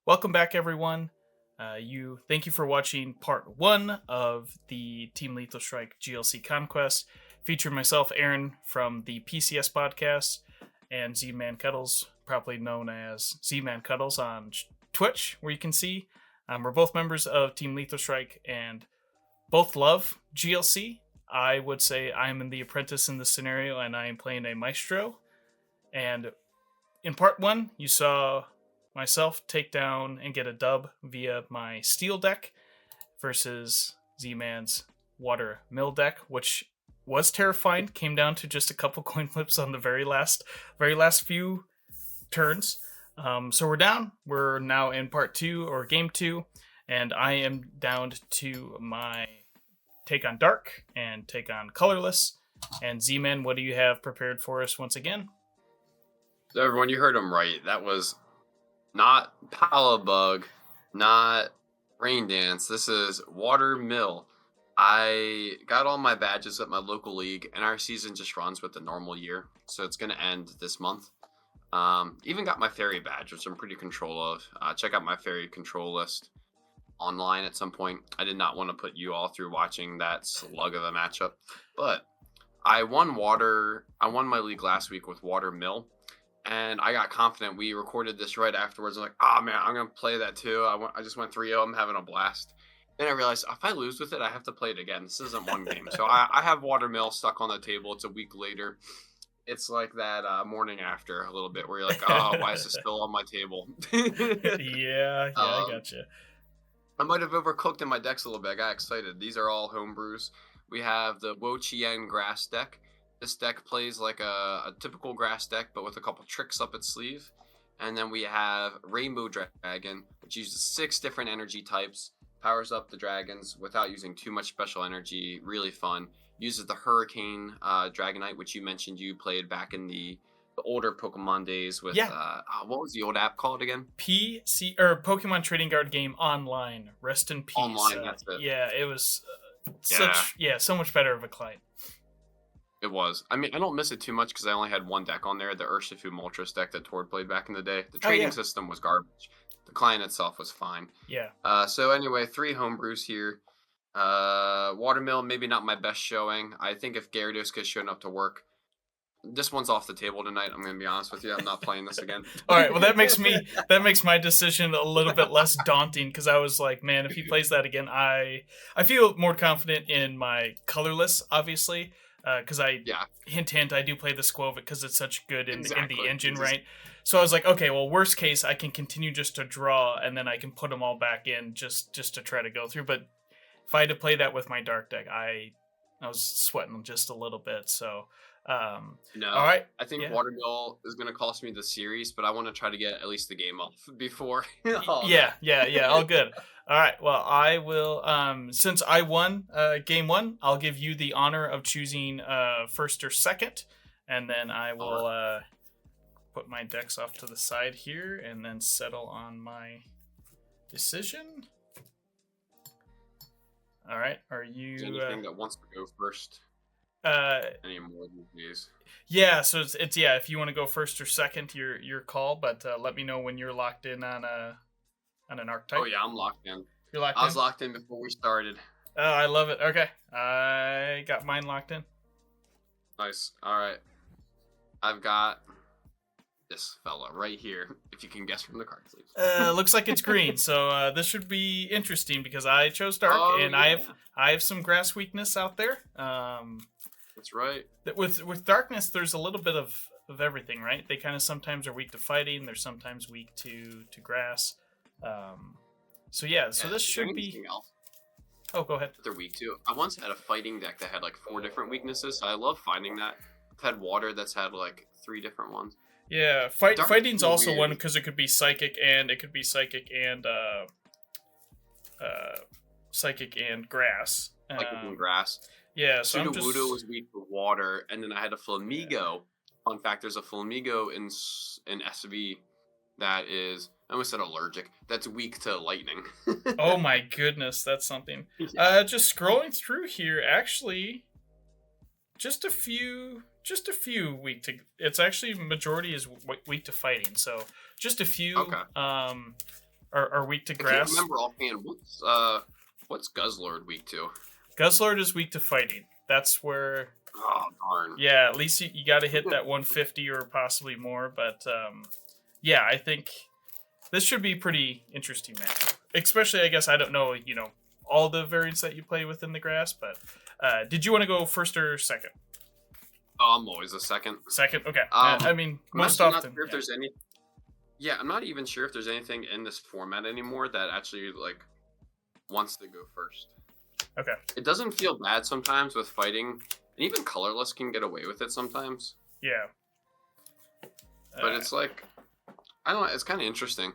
Welcome back, everyone. Thank you for watching part one of the Team Lethal Strike GLC Conquest, featuring myself, Aaron, from the PCS podcast, and Zmancuddles, probably known as Zmancuddles on Twitch, where you can see. We're both members of Team Lethal Strike and both love GLC. I would say I'm in the apprentice in this scenario, and I am playing a maestro. And in part one, you saw myself take down and get a dub via my steel deck versus Z-Man's water mill deck, which was terrifying. Came down to just a couple coin flips on the very last few turns. So we're down. We're now in part two, or game two, and I am down to my take on dark and take on colorless. And Z-Man, what do you have prepared for us once again? So everyone, you heard him right. That was not Palabug, not Rain Dance. This is Water Mill. I got all my badges at my local league, and our season just runs with the normal year, so it's going to end this month. Even got my fairy badge, which I'm pretty control of. Check out my fairy control list online at some point. I did not want to put you all through watching that slug of a matchup, but I won my league last week with Water Mill. And I got confident. We recorded this right afterwards. I'm like, oh man, I'm going to play that too. I just went 3-0. I'm having a blast. Then I realized if I lose with it, I have to play it again. This isn't one game. So I have Watermill stuck on the table. It's a week later. It's like that morning after a little bit where you're like, oh, why is this still on my table? Yeah, I gotcha. I might have overcooked in my decks a little bit. I got excited. These are all homebrews. We have the Wo Chien grass deck. This deck plays like a typical grass deck, but with a couple tricks up its sleeve. And then we have Rainbow Dragon, which uses 6 different energy types, powers up the dragons without using too much special energy. Really fun. Uses the Hurricane Dragonite, which you mentioned you played back in the older Pokemon days with, what was the old app called again? Pokemon Trading Card Game Online. Rest in peace. Online, that's it. Yeah, it was so much better of a client. It was. I mean, I don't miss it too much because I only had one deck on there, the Urshifu Moltres deck that Tord played back in the day. The trading system was garbage. The client itself was fine. Yeah. So anyway, 3 homebrews here. Watermill, maybe not my best showing. I think if Gyarados gets shown up to work, this one's off the table tonight. I'm going to be honest with you. I'm not playing this again. All right. Well, that makes my decision a little bit less daunting because I was like, man, if he plays that again, I feel more confident in my colorless, obviously. Because hint, I do play the Squova because it's such good in the engine, right? So I was like, okay, well, worst case, I can continue just to draw, and then I can put them all back in just to try to go through. But if I had to play that with my dark deck, I was sweating just a little bit. So, all right. I think Watermill is going to cost me the series, but I want to try to get at least the game off before. All good. All right, well, I will, since I won game one, I'll give you the honor of choosing first or second, and then I will put my decks off to the side here, and then settle on my decision. All right, are you... Is there anything that wants to go first? Any more than these? Yeah, so it's if you want to go first or second, your call, but let me know when you're locked in on an archetype. Oh yeah, I'm locked in. You're locked in? I was locked in before we started. Oh, I love it. Okay, I got mine locked in. Nice. All right. I've got this fella right here. If you can guess from the card, please. Looks like it's green, so this should be interesting because I chose dark, I have some grass weakness out there. That's right. With darkness, there's a little bit of everything, right? They kind of sometimes are weak to fighting. They're sometimes weak to grass. So this should be... Else? Oh, go ahead. They're weak to. I once had a fighting deck that had like 4 different weaknesses. So I love finding that. I've had water that's had like 3 different ones. Yeah, fighting's also weird. One because it could be psychic and grass. Psychic and grass. Yeah, so Sudowoodo was weak for water, and then I had a Flamigo. Yeah. Fun fact: there's a Flamigo in SV that is, I almost said allergic. That's weak to lightning. Oh my goodness, that's something. Yeah. Just scrolling through here, actually, just a few weak to. It's actually majority is weak to fighting, so just a few. Okay. are weak to I grass. can't remember offhand. What's Guzzlord weak to? Guzzlord is weak to fighting. That's where. Oh darn. Yeah, at least you got to hit that 150 or possibly more. But yeah, I think this should be pretty interesting match. Especially, I guess I don't know, all the variants that you play within the grass. But did you want to go first or second? Oh, I'm always a second. Second, okay. I mean, most often. Not sure if there's any. Yeah, I'm not even sure if there's anything in this format anymore that actually wants to go first. Okay. It doesn't feel bad sometimes with fighting, and even colorless can get away with it sometimes. Yeah. But it's I don't know, it's kind of interesting.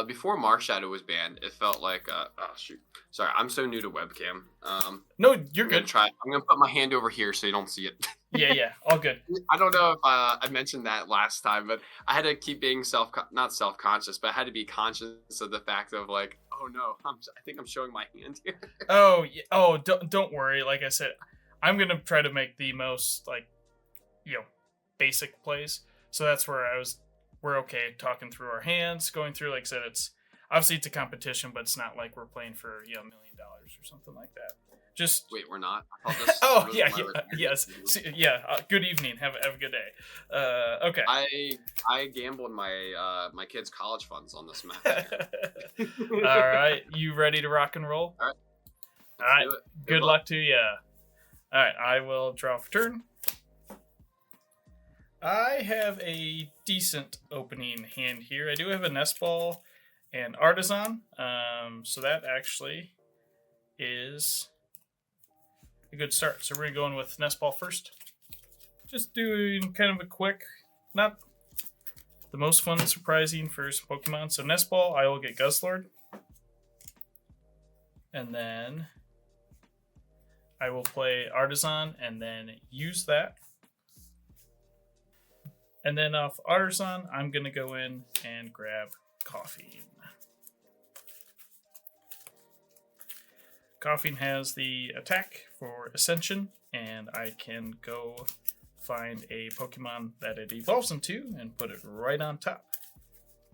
Before Marshadow was banned, it felt like, oh shoot. Sorry, I'm so new to webcam. No, you're good. I'm going to put my hand over here so you don't see it. Yeah, all good. I don't know if I mentioned that last time, but I had to keep being not self-conscious, but I had to be conscious of the fact of oh no, I think I'm showing my hand here. Don't worry. Like I said, I'm gonna try to make the most basic plays. So that's where we're okay talking through our hands, going through. Like I said, it's obviously it's a competition, but it's not like we're playing for $1 million or something like that. Just wait, we're not. I thought this oh yes. Good evening. Have a good day. Okay. I gambled my my kids' college funds on this match. All right, you ready to rock and roll? All right. Good luck to you. All right, I will draw for turn. I have a decent opening hand here. I do have a nest ball and artisan, so that actually is a good start. So we're going to go in with nest ball first. Just doing kind of a quick, not the most fun surprising for some Pokemon. So nest ball, I will get Guzzlord. And then I will play artisan and then use that. And then off artisan, I'm going to go in and grab Coughing. Coughing has the attack for Ascension, and I can go find a Pokemon that it evolves into and put it right on top.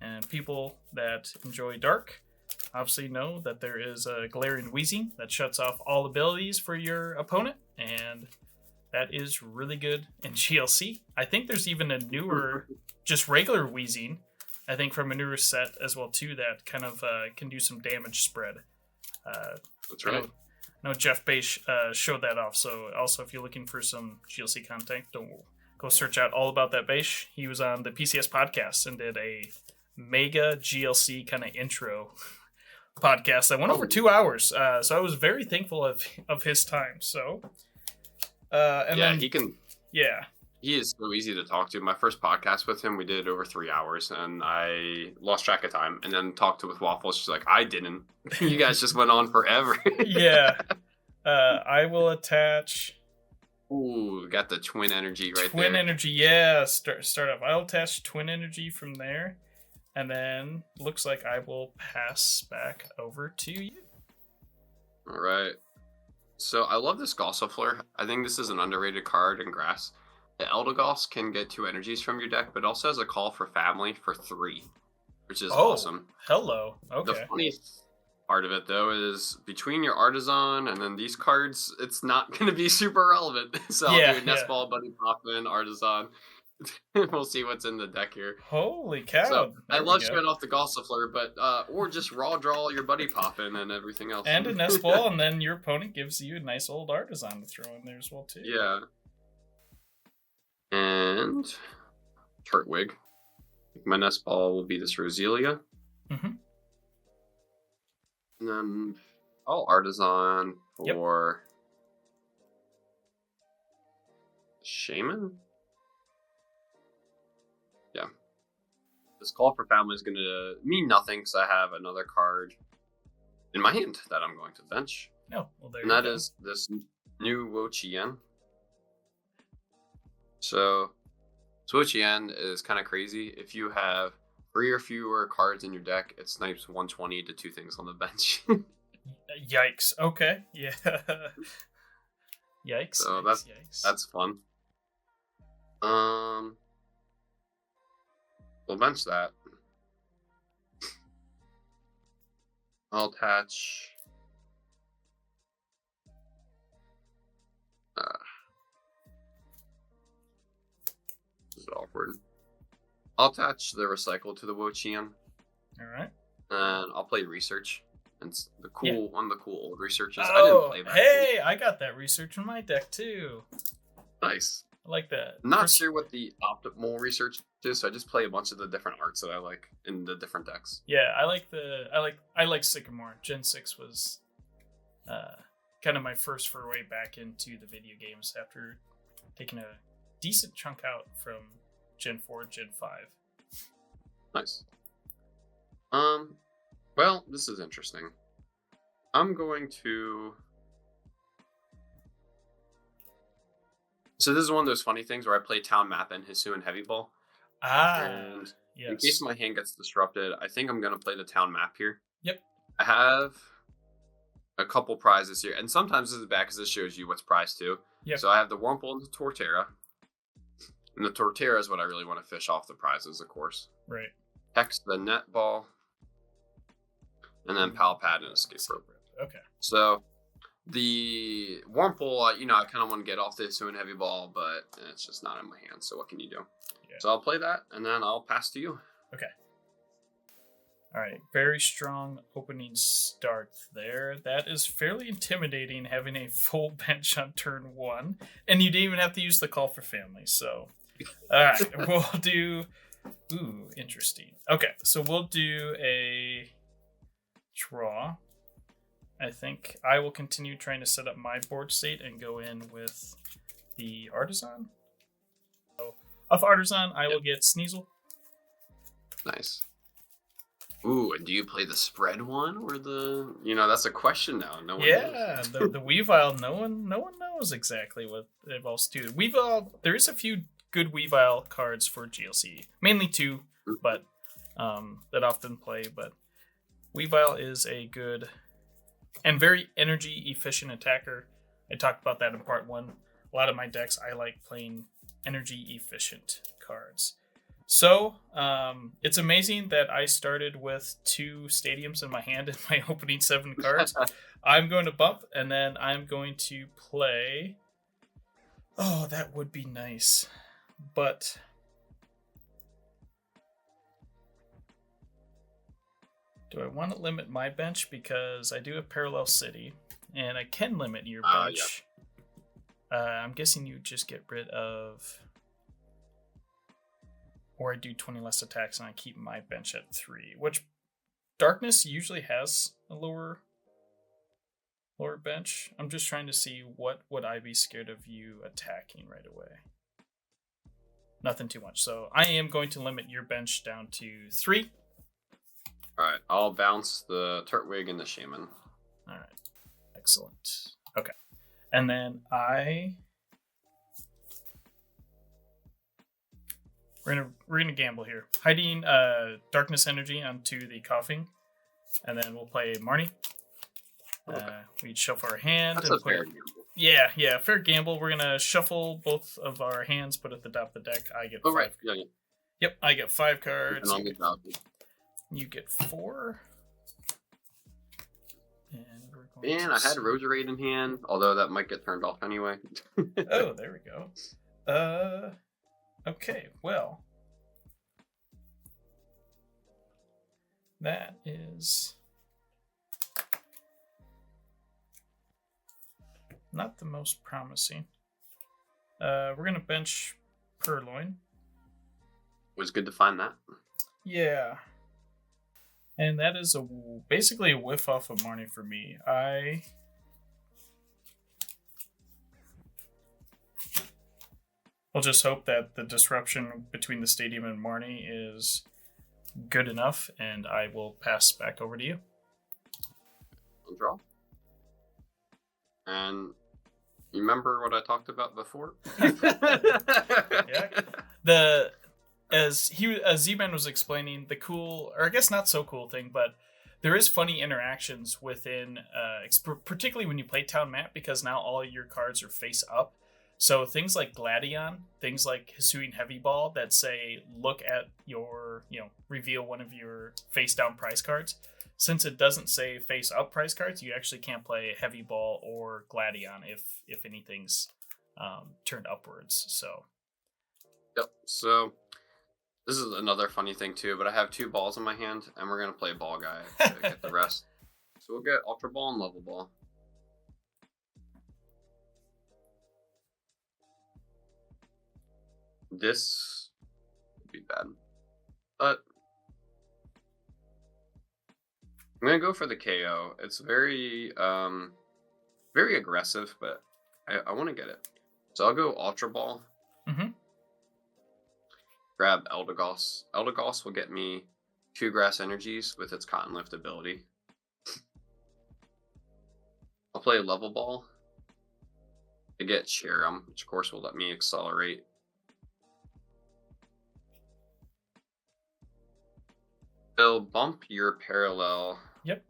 And people that enjoy Dark obviously know that there is a Glaring Wheezing that shuts off all abilities for your opponent, and that is really good in GLC. I think there's even a newer, just regular Wheezing, I think from a newer set as well too, that kind of can do some damage spread. That's right. I know Jeff Bache showed that off, so also if you're looking for some GLC content, don't go search out all about that Bache. He was on the PCS podcast and did a mega GLC kind of intro podcast that went over 2 hours. So I was very thankful of his time. So, he is so easy to talk to. My first podcast with him, we did over 3 hours, and I lost track of time. And then talked with Waffles. She's like, I didn't. You guys just went on forever. Yeah. I will attach. Ooh, got the Twin Energy right there. Twin Energy, yeah. Start off. I'll attach Twin Energy from there. And then looks like I will pass back over to you. All right. So I love this Gossifleur. I think this is an underrated card in Grass. The Eldegoss can get 2 energies from your deck, but also has a call for family for 3, which is awesome. Hello. Okay. The funniest part of it, though, is between your Artisan and then these cards, it's not going to be super relevant. So I'll do Nest Ball, Buddy Poffin, Artisan. We'll see what's in the deck here. Holy cow. So I love showing off the Gossifleur, but or just raw draw your Buddy Poffin and everything else. And a Nest Ball, and then your opponent gives you a nice old Artisan to throw in there as well, too. Yeah. And Turtwig. My Nest Ball will be this Roselia. Mm-hmm. And then Artisan for Shaman? Yeah. This call for family is going to mean nothing because I have another card in my hand that I'm going to bench. Oh, well, there and that is this new Wo-Chien. So, Wo-Chien is kind of crazy. If you have 3 or fewer cards in your deck, it snipes 120 to 2 things on the bench. Yikes. Okay. Yeah. Yikes. So yikes. That's fun. We'll bench that. I'll attach. This is awkward. I'll attach the recycle to the Wochian. All right. And I'll play research. And it's the cool one of the cool old researches. Oh, I didn't play that. Hey, I got that research in my deck too. Nice. I like that. I'm not sure what the optimal research is, so I just play a bunch of the different arts that I like in the different decks. Yeah, I like Sycamore. Gen 6 was kind of my first foray back into the video games after taking a decent chunk out from Gen 4, Gen 5. Nice. Well, this is interesting. I'm going to... So this is one of those funny things where I play Town Map and Hisu and Heavy Ball. And yes. In case my hand gets disrupted, I think I'm going to play the Town Map here. Yep. I have a couple prizes here. And sometimes this is bad because this shows you what's prized too. Yep. So I have the Wurmple and the Torterra. And the Torterra is what I really want to fish off the prizes, of course. Right. Hex the Net Ball. And then Palpad and Escape Rope. Okay. So the Wurmple, I kind of want to get off this and Heavy Ball, but it's just not in my hand. So what can you do? Yeah. So I'll play that, and then I'll pass to you. Okay. All right. Very strong opening start there. That is fairly intimidating, having a full bench on turn 1, and you didn't even have to use the Call for Family. So, all right, we'll do. Ooh, interesting. Okay, so we'll do a draw. I think I will continue trying to set up my board state and go in with the Artisan. So off Artisan, I will get Sneasel. Nice. Ooh, and do you play the spread one or the? That's a question now. No one knows. the Weavile. No one knows exactly what they've all do. Weavile. There is a few good Weavile cards for GLC, mainly 2, but that often play. But Weavile is a good and very energy efficient attacker. I talked about that in part 1. A lot of my decks, I like playing energy efficient cards. So it's amazing that I started with 2 stadiums in my hand in my opening 7 cards. I'm going to bump, and then I'm going to play. Oh, that would be nice, but do I want to limit my bench? Because I do have Parallel City, and I can limit your bench. Yeah. I'm guessing you just get rid of... Or I do 20 less attacks, and I keep my bench at 3. Which, Darkness usually has a lower bench. I'm just trying to see what would I be scared of you attacking right away. Nothing too much. So I am going to limit your bench down to 3. Alright, I'll bounce the Turtwig and the Shaman. Alright, excellent. Okay, and then we're gonna gamble here. Hiding Darkness Energy onto the Coughing, and then we'll play Marnie. Okay. We'd shuffle our hand. That's and a fair gamble. Yeah, fair gamble. We're gonna shuffle both of our hands, put at the top of the deck. I get 5. Right. Yeah. Yep, I get 5 cards. You get 4. And we're going Man, I had Roserade in hand, although that might get turned off anyway. Oh, there we go. Okay, well. That is not the most promising. We're going to bench Purloin. It was good to find that. Yeah. And that is basically a whiff off of Marnie for me. I'll just hope that the disruption between the stadium and Marnie is good enough, and I will pass back over to you. I'll draw. And you remember what I talked about before? Yeah. As Zman was explaining, the cool, or I guess not so cool thing, but there is funny interactions within, particularly when you play Town Map, because now all your cards are face up. So things like Gladion, things like Hisuian Heavy Ball that say, look at your, reveal one of your face down prize cards. since it doesn't say face up prize cards, you actually can't play Heavy Ball or Gladion if anything's turned upwards. So. Yep. So this is another funny thing too, but I have 2 balls in my hand, and we're gonna play ball guy to get the rest. So we'll get Ultra Ball and Level Ball. This would be bad, but I'm gonna go for the KO. It's very very aggressive, but I want to get it. So I'll go Ultra Ball. Mm-hmm. Grab Eldegoss. Eldegoss will get me 2 grass energies with its Cotton Lift ability. I'll play Level Ball to get Cherum, which of course will let me accelerate. It'll bump your parallel. Yep.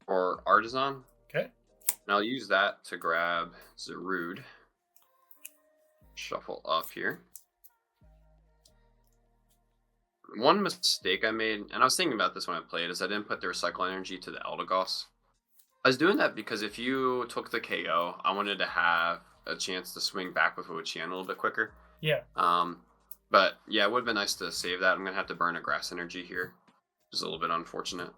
Or Artisan. Okay. And I'll use that to grab Zarude. Shuffle up here. One mistake I made, and I was thinking about this when I played, is I didn't put the Recycle Energy to the Eldegoss. I was doing that because if you took the KO, I wanted to have a chance to swing back with Wuqian a little bit quicker. Yeah. But yeah, it would have been nice to save that. I'm going to have to burn a Grass Energy here, which is a little bit unfortunate.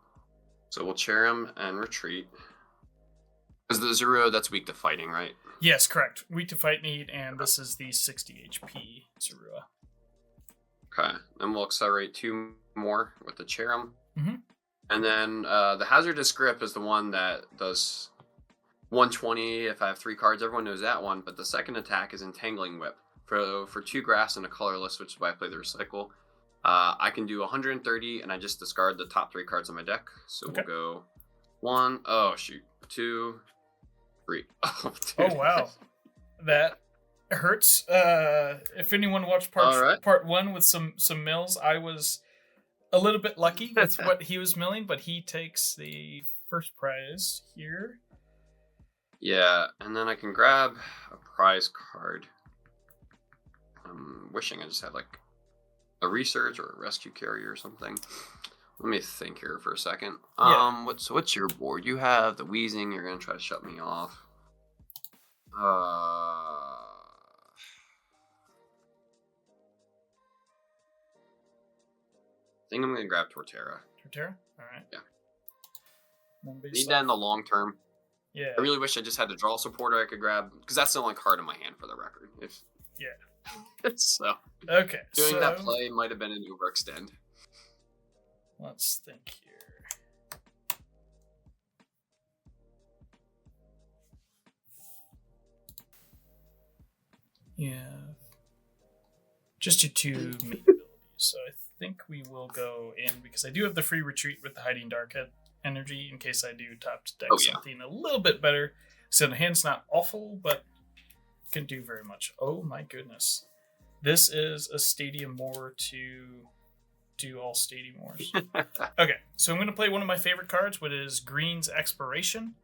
So we'll chair him and retreat. Is the Zero that's weak to fighting, right? Yes, correct. Weak to fight need, and this is the 60 HP Zorua. Okay, then we'll accelerate 2 more with the Cherum. Mm-hmm. And then the Hazardous Grip is the one that does 120 if I have 3 cards. Everyone knows that one, but the second attack is Entangling Whip. For 2 grass and a colorless, which is why I play the Recycle. I can do 130, and I just discard the top 3 cards on my deck. So Okay. We'll go 1, oh shoot, 2, 3. Oh, dude. Oh wow. That hurts. If anyone watched part 1 with some mills, I was a little bit lucky with what he was milling, but he takes the first prize here. Yeah, and then I can grab a prize card. I'm wishing I just had like a research or a rescue carrier or something. Let me think here for a second. Yeah. What's your board? You have the Wheezing. You're gonna try to shut me off. I think I'm gonna grab Torterra. Torterra? Alright. Yeah. Need that in the long term. Yeah. I really wish I just had a draw supporter I could grab, because that's the only card in my hand for the record. Yeah. So. Okay. Doing that play might have been an overextend. Let's think here. Yeah. Just your 2 main abilities. So I think we will go in, because I do have the free retreat with the Hiding Dark Energy in case I do top to deck something a little bit better. So the hand's not awful, but can do very much. Oh my goodness. This is a Stadium Moor to do all Stadium Moors. Okay, so I'm going to play one of my favorite cards, which is Green's Exploration.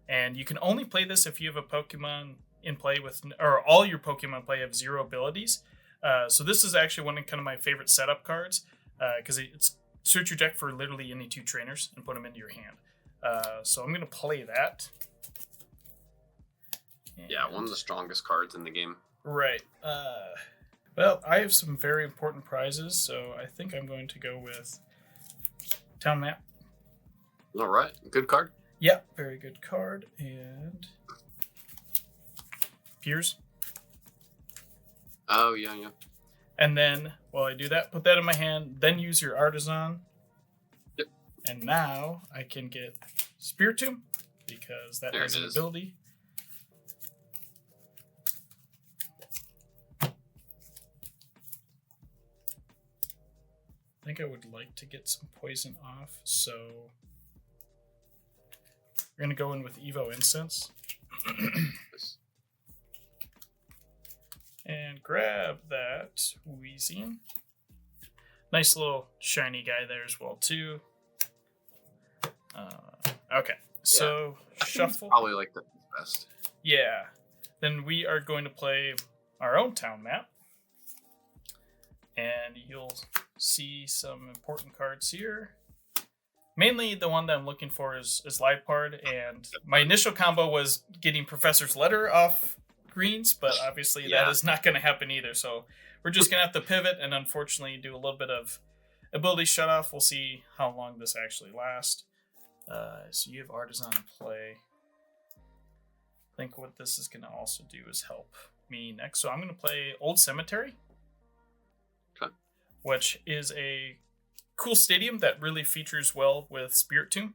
And you can only play this if you have a Pokemon in play with, or all your Pokemon play have 0 abilities. So this is actually one of kind of my favorite setup cards, because it's search your deck for literally any 2 trainers and put them into your hand. So I'm going to play that. And yeah, one of the strongest cards in the game. Right. Well, I have some very important prizes, so I think I'm going to go with Town Map. All right, good card. Yeah, very good card. And Piers. Oh, yeah. And then, while I do that, put that in my hand, then use your Artisan. Yep. And now I can get Spiritomb, because that has an ability. I think I would like to get some poison off, so we're going to go in with Evo Incense. And grab that Wheezing. Nice little shiny guy there as well, too. Okay, so shuffle. Probably like the best. Yeah. Then we are going to play our own Town Map. And you'll see some important cards here. Mainly the one that I'm looking for is Lipard, and my initial combo was getting Professor's Letter off greens, but obviously that is not going to happen either. So we're just going to have to pivot and unfortunately do a little bit of ability shut off. We'll see how long this actually lasts. So you have Artisan in play. I think what this is going to also do is help me next. So I'm going to play Old Cemetery, which is a cool stadium that really features well with Spirit Tomb.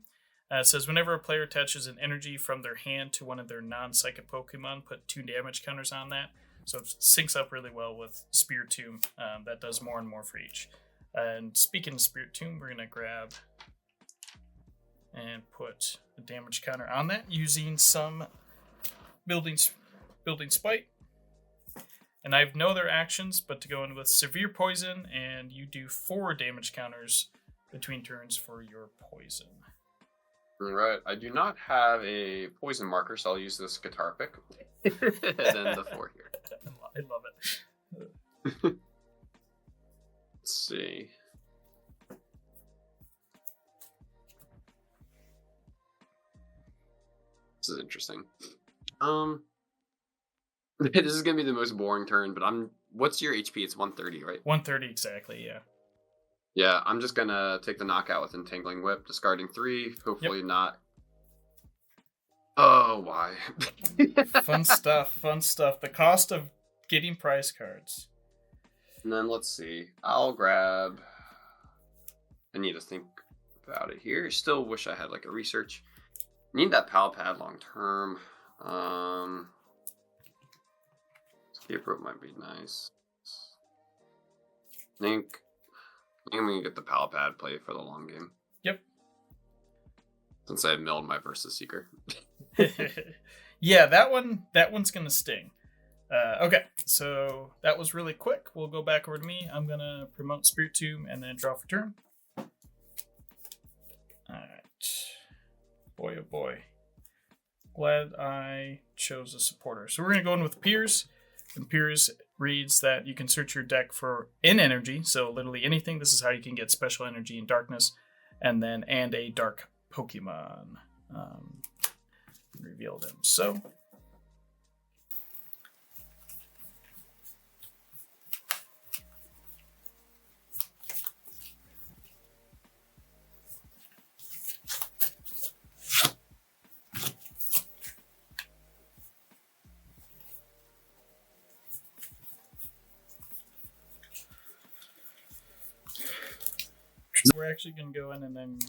It says whenever a player attaches an energy from their hand to one of their non-psychic Pokemon, put 2 damage counters on that. So it syncs up really well with Spirit Tomb. That does more and more for each. And speaking of Spirit Tomb, we're going to grab and put a damage counter on that using some Building Spite. And I have no other actions but to go in with Severe Poison, and you do 4 damage counters between turns for your poison. Right. I do not have a poison marker, so I'll use this guitar pick. And then the 4 here. I love it. Let's see. This is interesting. This is gonna be the most boring turn, but what's your HP? It's 130, right? 130 exactly, yeah. Yeah, I'm just gonna take the knockout with Entangling Whip, discarding 3, hopefully not. Oh, why? Fun stuff. The cost of getting prize cards. And then let's see. I'll grab. I need to think about it here. Still wish I had like a research. Need that Pal Pad long term. Escape Rope might be nice. I think we can get the Pal Pad play for the long game. Yep. Since I milled my Versus Seeker. Yeah, that one's gonna sting. Okay, so that was really quick. We'll go back over to me. I'm gonna promote Spirit Tomb and then draw for turn. Alright. Boy, oh boy. Glad I chose a supporter. So we're gonna go in with Piers. And Piers reads that you can search your deck for an energy, so literally anything. This is how you can get special energy in darkness, and a dark Pokemon. Reveal them. So we're actually going to go in and then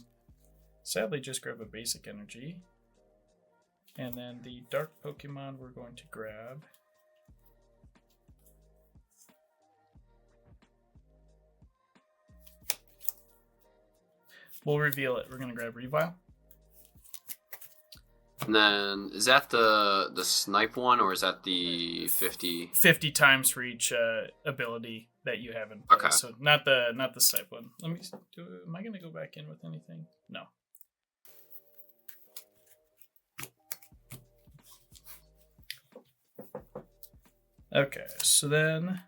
sadly just grab a basic energy. And then the dark Pokemon we're going to grab. We'll reveal it. We're going to grab Revile. And then, is that the snipe one, or is that the 50? 50 times for each ability that you have in play. Okay. So not the snipe one. Let me am I going to go back in with anything? No. Okay, so then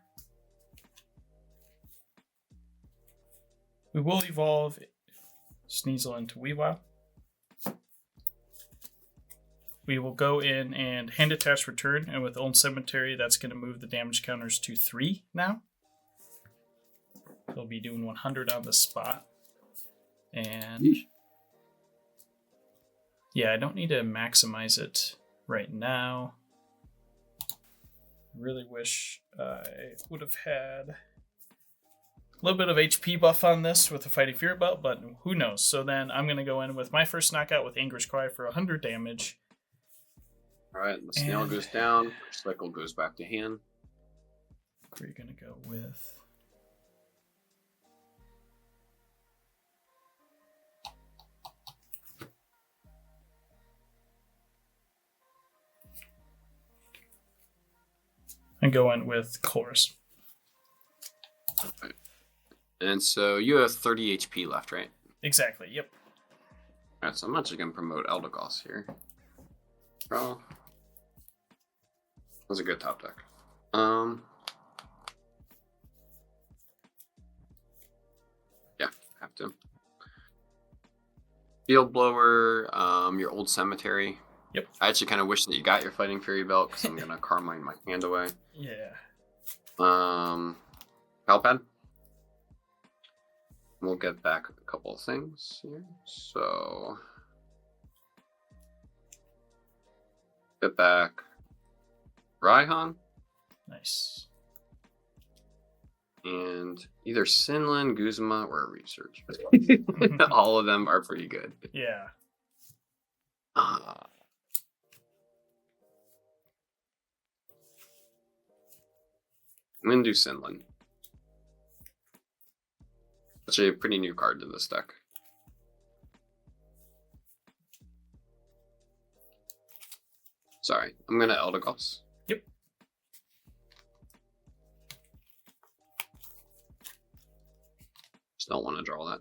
we will evolve Sneasel into Weavile. We will go in and hand attach return, and with Old Cemetery, that's going to move the damage counters to 3 now. We'll be doing 100 on the spot. And yeah, I don't need to maximize it right now. Really wish I would have had a little bit of HP buff on this with the Fighting Fear belt, but who knows. So then I'm going to go in with my first knockout with Anger's Cry for 100 damage. Alright, the snail goes down, cycle goes back to hand. We're going to go with... and go in with Chorus. Right. And so you have 30 HP left, right? Exactly, yep. Alright, so I'm actually going to promote Eldegoss here. Bro. That was a good top deck. Yeah, have to. Field blower, your old cemetery. Yep. I actually kind of wish that you got your fighting fury belt because I'm gonna Carmine my hand away. Yeah. Palpad. We'll get back a couple of things here. So get back Raihan. Nice. And either Sinlin, Guzma, or Research. All of them are pretty good. Yeah. I'm going to do Sinlin. Actually, a pretty new card to this deck. Sorry, I'm going to Eldegoss. Yep. Just don't want to draw that.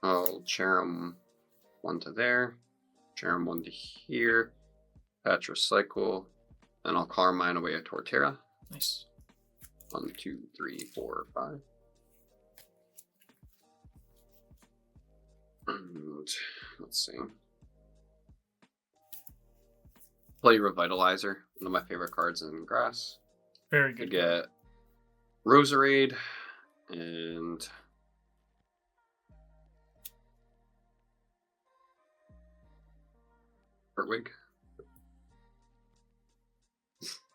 I'll Cherim one to there, Cherim one to here, patch recycle, and I'll Carmine away a Torterra. Nice. 1, 2, 3, 4, 5. And let's see. Play Revitalizer, one of my favorite cards in Grass. Very To good. get Roserade and Hertwig.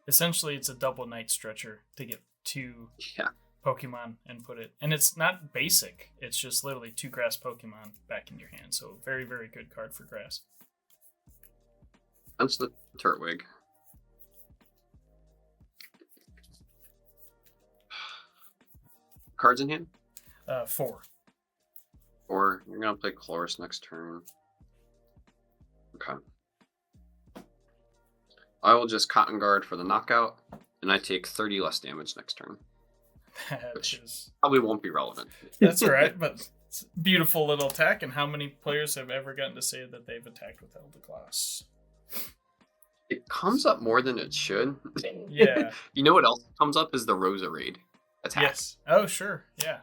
Essentially, it's a double night stretcher to get 2 Yeah. Pokemon and put it. And it's not basic. It's just literally 2 grass Pokemon back in your hand. So very, very good card for grass. That's the Turtwig. Cards in hand? 4. Or you're going to play Chloris next turn. Okay. I will just Cotton Guard for the knockout, and I take 30 less damage next turn. Which is... Probably won't be relevant. That's all right, but it's a beautiful little attack. And how many players have ever gotten to say that they've attacked with Eldegoss? It comes up more than it should. Yeah. You know what else comes up is the Roserade attack. Yes. Oh, sure. Yeah.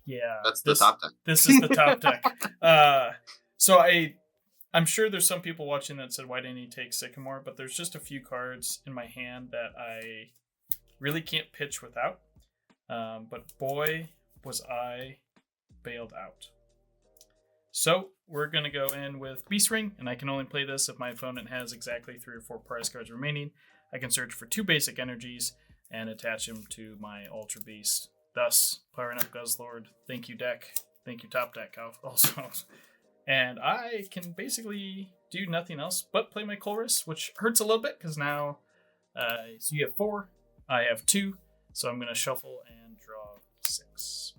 Yeah. That's the top deck. This is the top deck. So I'm sure there's some people watching that said, why didn't he take Sycamore? But there's just a few cards in my hand that I really can't pitch without. But boy, was I bailed out. So we're going to go in with Beast Ring, and I can only play this if my opponent has exactly 3 or 4 prize cards remaining. I can search for 2 basic energies and attach them to my Ultra Beast, thus powering up Guzzlord. Thank you, deck. Thank you, top deck, also. And I can basically do nothing else but play my Chloris, which hurts a little bit because now, so you have 4, I have 2, so I'm going to shuffle and draw 6.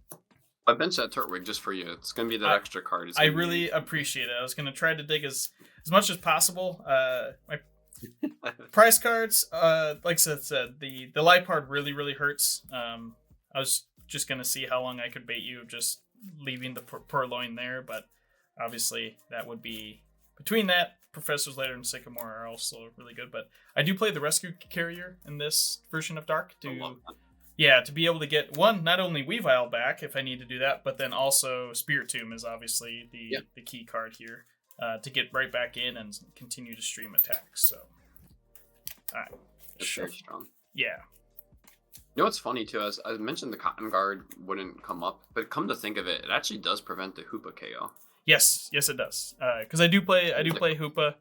I benched that Turtwig just for you. It's going to be that extra card. I really appreciate it. I was going to try to dig as much as possible. My prize cards, like I said, the Lipard really, really hurts. I was just going to see how long I could bait you just leaving the Purloin there, but obviously that would be... Between that, Professor's Ladder and Sycamore are also really good, but I do play the Rescue Carrier in this version of Dark to be able to get, one, not only Weavile back if I need to do that, but then also Spirit Tomb is obviously the key card here to get right back in and continue to stream attacks. So, all right. That's very strong. Yeah. You know what's funny too? As I mentioned, the Cotton Guard wouldn't come up, but come to think of it, it actually does prevent the Hoopa KO. Yes, it does. Because I do play Hoopa.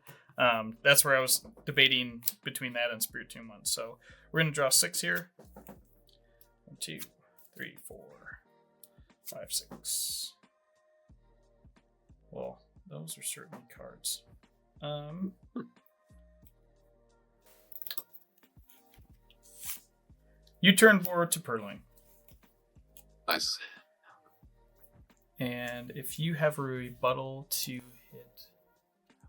That's where I was debating between that and Spirit Tomb 1. So we're gonna draw 6 here. 1, 2, 3, 4, 5, 6. Well, those are certainly cards. You turn forward to Purloin. Nice. And if you have a rebuttal to hit...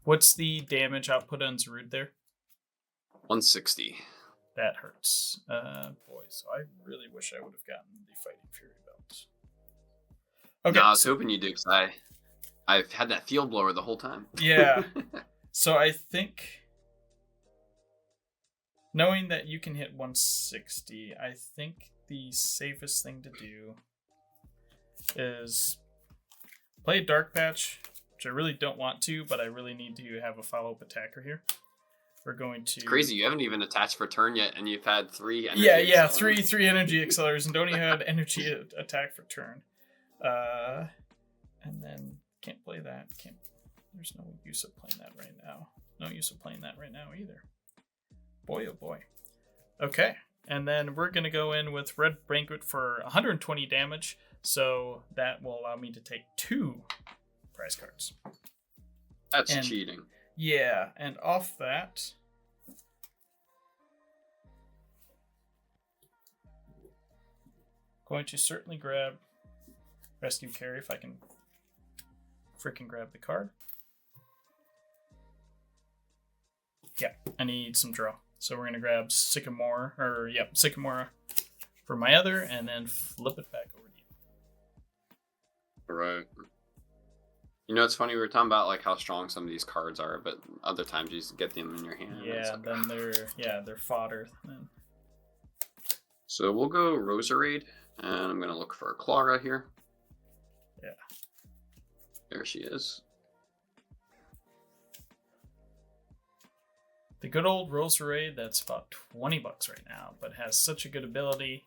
What's the damage output on Zarude there? 160. That hurts. Boy, so I really wish I would have gotten the Fighting Fury belt. Okay. No, I was hoping you do, because I've had that field blower the whole time. Yeah. So I think... knowing that you can hit 160, I think the safest thing to do is play a Dark Patch, which I really don't want to, but I really need to have a follow-up attacker here. We're going to... It's crazy, you haven't even attached for turn yet, and you've had 3 energy Yeah, three energy accelerators, and don't even have energy attack for turn. And then can't play that. There's no use of playing that right now. No use of playing that right now either. Boy, oh boy. Okay, and then we're going to go in with Red Banquet for 120 damage, so that will allow me to take 2 prize cards. That's cheating. Yeah, and off that... going to certainly grab Rescue Carry if I can freaking grab the card. Yeah, I need some draw. So we're going to grab Sycamore for my other, and then flip it back over to you. Right. You know, it's funny, we were talking about like how strong some of these cards are, but other times you just get them in your hand. Yeah, then they're fodder. Then. So we'll go Roserade, and I'm going to look for Clara here. Yeah. There she is. The good old Roserade, that's about $20 right now, but has such a good ability,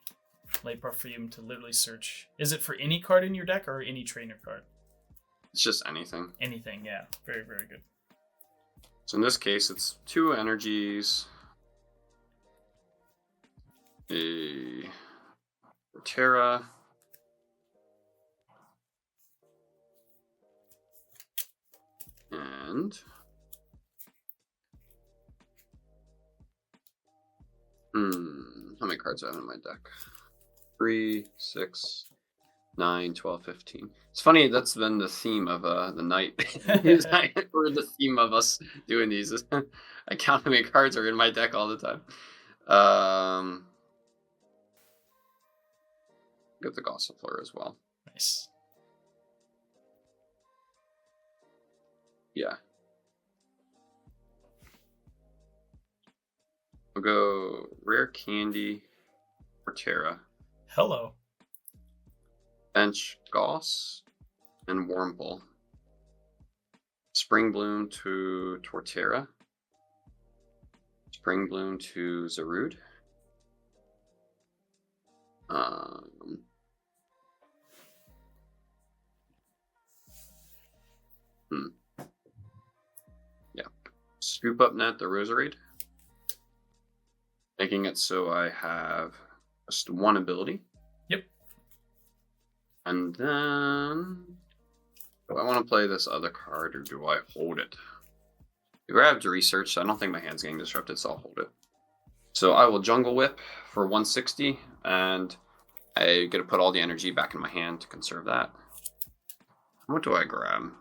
late buff for you to literally search. Is it for any card in your deck or any trainer card? It's just anything. Anything, yeah. Very, very good. So in this case, it's 2 energies, a Terra, and how many cards do I have in my deck? 3, 6, 9, 12, 15. It's funny, that's been the theme of the night. Or the theme of us doing these. I count how many cards are in my deck all the time. Get the Gossifleur as well. Nice. Yeah. We'll go Rare Candy for Terra. Hello. Bench Goss and Wurmple. Spring Bloom to Torterra. Spring Bloom to Zarude. Yeah. Scoop Up Net the Roserade. Making it so I have just 1 ability. Yep. And then, do I want to play this other card or do I hold it? I grabbed Research, so I don't think my hand's getting disrupted, so I'll hold it. So I will Jungle Whip for 160, and I get to put all the energy back in my hand to conserve that. What do I grab?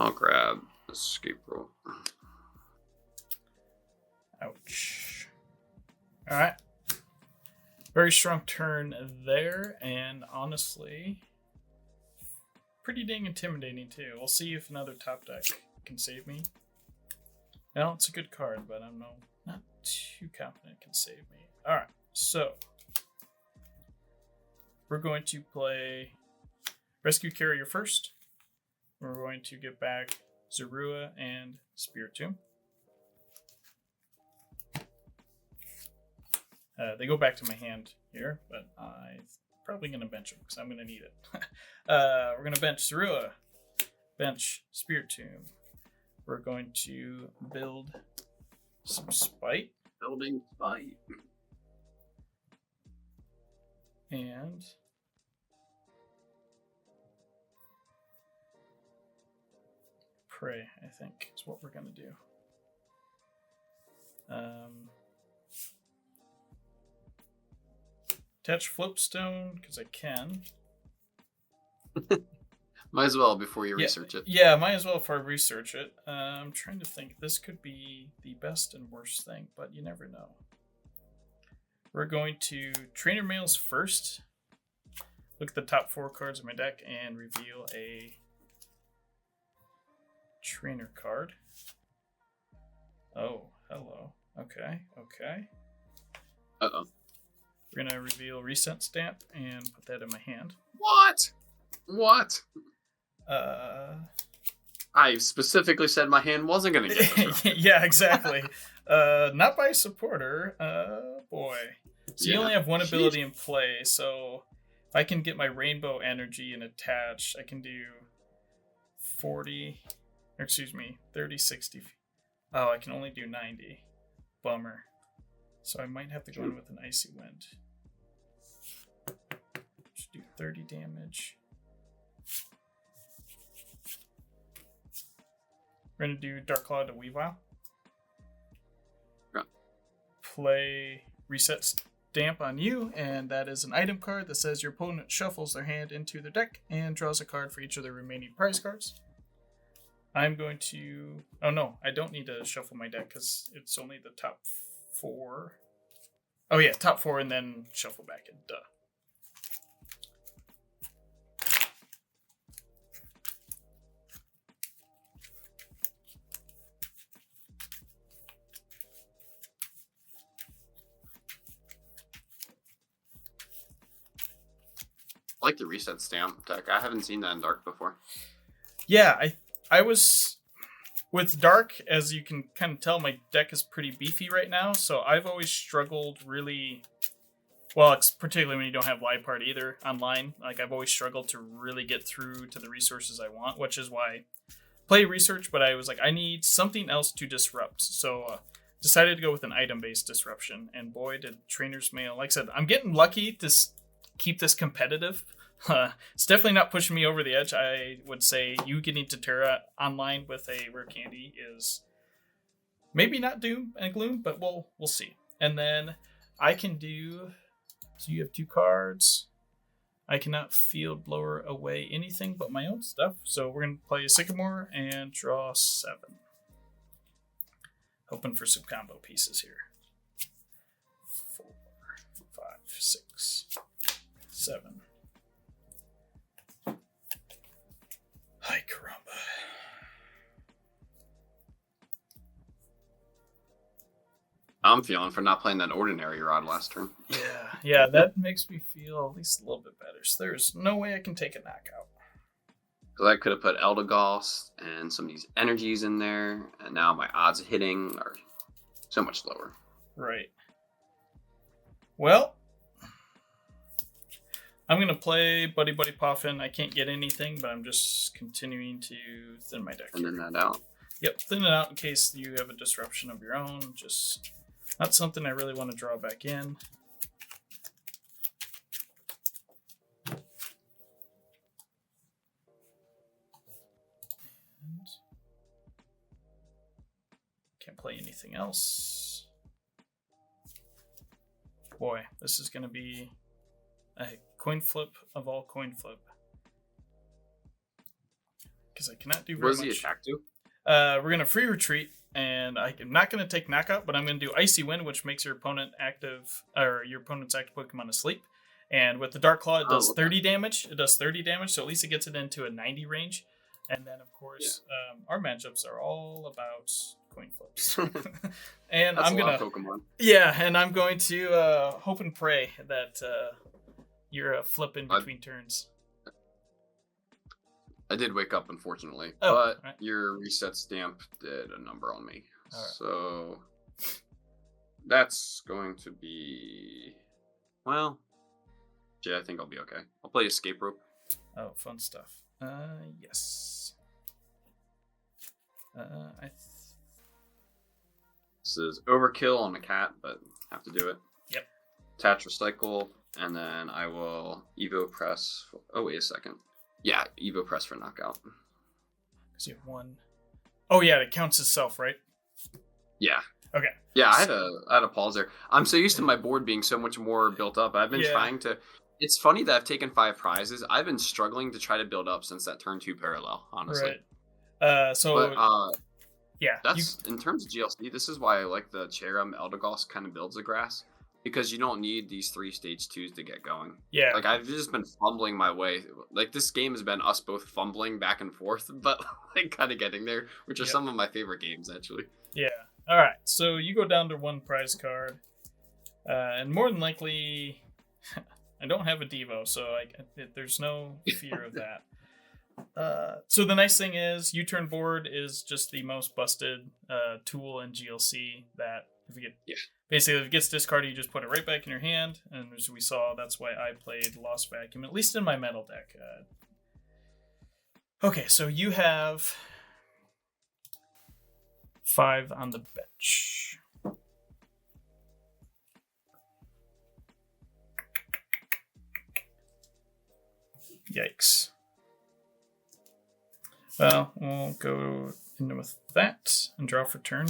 I'll grab the Escape Rope. Ouch. Alright. Very strong turn there, and honestly, pretty dang intimidating too. We'll see if another top deck can save me. Well, it's a good card, but I'm not too confident it can save me. Alright, so we're going to play Rescue Carrier first. We're going to get back Zorua and Spirit Tomb. They go back to my hand here, but I'm probably going to bench them because I'm going to need it. We're going to bench Zorua, bench Spirit Tomb. We're going to build some Spite. Building Spite. And Pray, I think, is what we're going to do. Attach Flipstone, because I can. Might as well before you research it. Yeah, might as well before I research it. I'm trying to think. This could be the best and worst thing, but you never know. We're going to Trainer Mails first. Look at the top 4 cards of my deck and reveal a trainer card. Oh, hello. Okay. Uh-oh. We're going to reveal reset stamp and put that in my hand. What? I specifically said my hand wasn't going to get disrupted. Yeah, exactly. Not by supporter. Boy. So you only have one ability in play, so if I can get my rainbow energy and attach, I can do 30, 60. Oh, I can only do 90. Bummer. So I might have to go in with an icy wind. Should do 30 damage. We're going to do Dark Claw to Weavile. Yeah. Play Reset Stamp on you, and that is an item card that says your opponent shuffles their hand into their deck and draws a card for each of their remaining prize cards. I'm going to... Oh no, I don't need to shuffle my deck because it's only the top 4. Oh yeah, top 4 and then shuffle back in. Duh. I like the reset stamp deck. I haven't seen that in Dark before. Yeah, I was with Dark, as you can kind of tell, my deck is pretty beefy right now, so I've always struggled really well, it's particularly when you don't have live party either online. Like I've always struggled to really get through to the resources I want, which is why I play research, but I was like, I need something else to disrupt. So decided to go with an item-based disruption, and boy, did Trainer's Mail. Like I said, I'm getting lucky to keep this competitive. It's definitely not pushing me over the edge. I would say you getting to Terra online with a rare candy is maybe not doom and gloom, but we'll see. And then I can do... So you have 2 cards. I cannot field blower away anything but my own stuff. So we're going to play a Sycamore and draw 7. Hoping for some combo pieces here. 4, 5, 6, 7. Hi, caramba. I'm feeling for not playing that ordinary rod last turn. Yeah, that makes me feel at least a little bit better. So there's no way I can take a knockout. Because I could have put Eldegoss and some of these energies in there, and now my odds of hitting are so much lower. Right. Well, I'm going to play Buddy Buddy Poffin. I can't get anything, but I'm just continuing to thin my deck. Thinning that out. Yep, thin it out in case you have a disruption of your own. Just not something I really want to draw back in. And can't play anything else. Boy, this is going to be a coin flip of all coin flip. Because I cannot do very much. What does he attack do? We're going to free retreat, and I'm not going to take knockout, but I'm going to do Icy Wind, which makes your opponent's active Pokemon asleep. And with the Dark Claw, it does 30 damage. It does 30 damage, so at least it gets it into a 90 range. And then, of course, our matchups are all about coin flips. And That's I'm going to... Pokemon. Yeah, and I'm going to hope and pray that you're a flip in between turns. I did wake up, unfortunately, but right. Your reset stamp did a number on me. Right. So that's going to be, well, yeah, I think I'll be okay. I'll play Escape Rope. Oh, fun stuff. Yes. This is overkill on the cat, but have to do it. Yep. Attach Recycle, and then I will Evo Press. Oh, wait a second. Yeah, Evo Press for knockout. Because you have 1. Oh, yeah, it counts itself, right? Yeah. Okay. Yeah, I had a pause there. I'm so used to my board being so much more built up. I've been trying to... It's funny that I've taken 5 prizes. I've been struggling to try to build up since that turn 2 parallel, honestly. Right. Yeah. That's in terms of GLC, this is why I like the Cherum Eldegoss kind of builds the grass. Because you don't need these 3 stage 2s to get going. Yeah. Like, I've just been fumbling my way. Like, this game has been us both fumbling back and forth, but, like, kind of getting there, which are some of my favorite games, actually. Yeah. All right, so you go down to one prize card, and more than likely, I don't have a Devo, so there's no fear of that. So the nice thing is, U-turn board is just the most busted tool in GLC. That if it gets discarded, you just put it right back in your hand. And as we saw, that's why I played Lost Vacuum, at least in my metal deck. Okay, so you have 5 on the bench. Yikes. Well, we'll go in with that and draw for turn.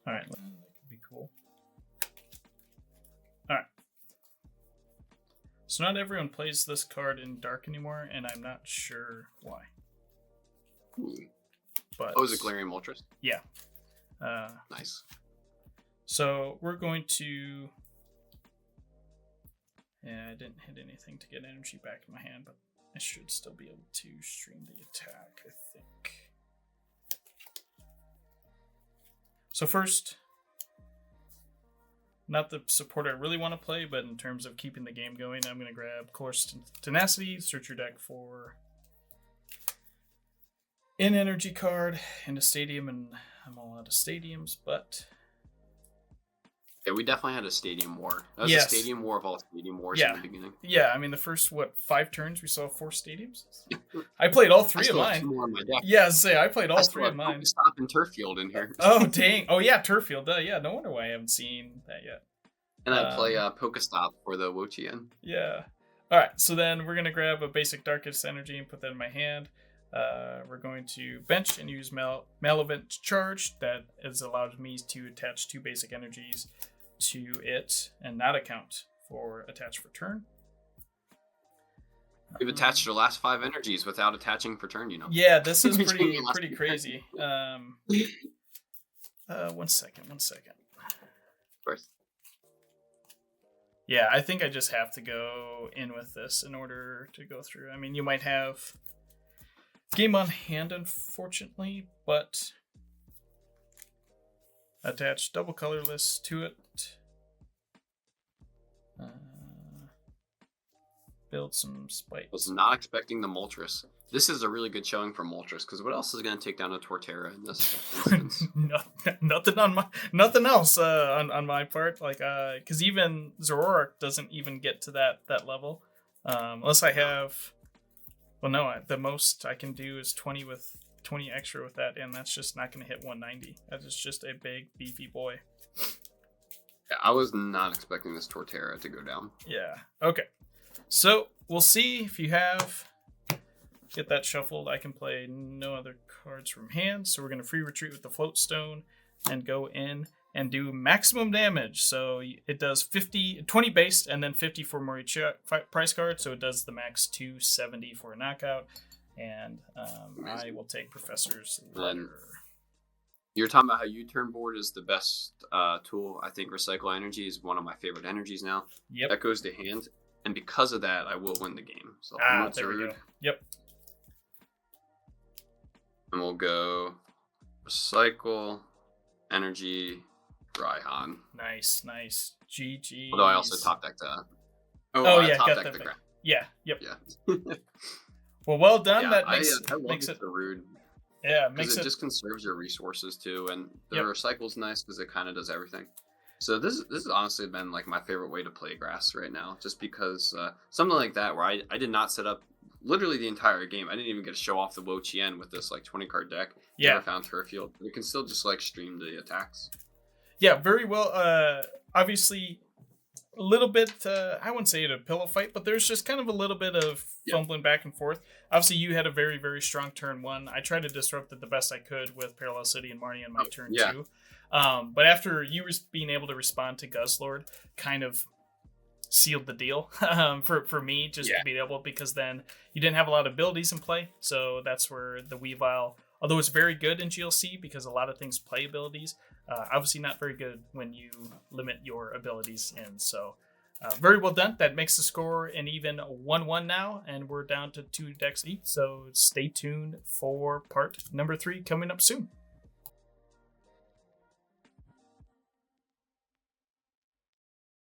Alright, that could be cool. Alright. So not everyone plays this card in dark anymore, and I'm not sure why. But oh, is it Glaring Moltres? Yeah. Nice. So we're going to... Yeah, I didn't hit anything to get energy back in my hand, but I should still be able to stream the attack, I think. So first, not the support I really want to play, but in terms of keeping the game going, I'm going to grab Course Tenacity, search your deck for an energy card and a stadium, and I'm all out of stadiums, but... Yeah, we definitely had a stadium war. That was Yes. a stadium war of all stadium wars Yeah. in the beginning. Yeah, I mean, the first, 5 turns, we saw 4 stadiums? I played all 3 of mine. 2 more on my deck. Yeah, I played all 3 of mine. Stop in Turffield in here. Oh, dang. Oh, yeah, Turffield. Yeah, no wonder why I haven't seen that yet. And I play Pokestop for the Wochien. Yeah. All right, so then we're going to grab a basic Darkest Energy and put that in my hand. We're going to bench and use Malevolent Charge. That has allowed me to attach 2 basic energies to it and not account for attach for turn. We've attached your last 5 energies without attaching for turn, you know. Yeah, this is pretty crazy. 1 second. First. Yeah, I think I just have to go in with this in order to go through. I mean, you might have game on hand, unfortunately, but attach double colorless to it. Build some spikes. I was not expecting the Moltres. This is a really good showing for Moltres, because what else is going to take down a Torterra in this instance? nothing else on my part. Like, because even Zoroark doesn't even get to that level, unless I have. Well, no, the most I can do is 20 extra with that, and that's just not going to hit 190. That is just a big beefy boy. Yeah, I was not expecting this Torterra to go down. Yeah. Okay. So we'll see if you get that shuffled. I can play no other cards from hand. So we're going to free retreat with the Float Stone and go in and do maximum damage. So it does 20 base and then 50 for more each price card. So it does the max 270 for a knockout. And I will take Professor's Letter. You're talking about how U-turn board is the best tool. I think Recycle Energy is one of my favorite energies now. Yep. That goes to hand. And because of that, I will win the game. So there we go. Yep. And we'll go Recycle Energy Raihan. Nice. GG. Although I also top decked that. Yeah, top got decked that. the Yeah. Yep. Yeah. well done. Yeah, That I love makes it the rude. Yeah, because it just conserves your resources too, and the recycle's nice because it kind of does everything. So this has honestly been like my favorite way to play grass right now, just because something like that where I did not set up literally the entire game. I didn't even get to show off the Wochien with this like 20 card deck. Yeah, Never found Turffield. We can still just like stream the attacks. Yeah, very well. Obviously, a little bit. I wouldn't say it a pillow fight, but there's just kind of a little bit of fumbling back and forth. Obviously, you had a very, very strong turn 1. I tried to disrupt it the best I could with Parallel City and Marnie on my turn 2. But after you being able to respond to Guzzlord, kind of sealed the deal for me, just to be able, because then you didn't have a lot of abilities in play. So that's where the Weavile, although it's very good in GLC because a lot of things play abilities, obviously not very good when you limit your abilities in. So Very well done. That makes the score an even 1-1 now, and we're down to 2 decks each. So stay tuned for part number 3 coming up soon.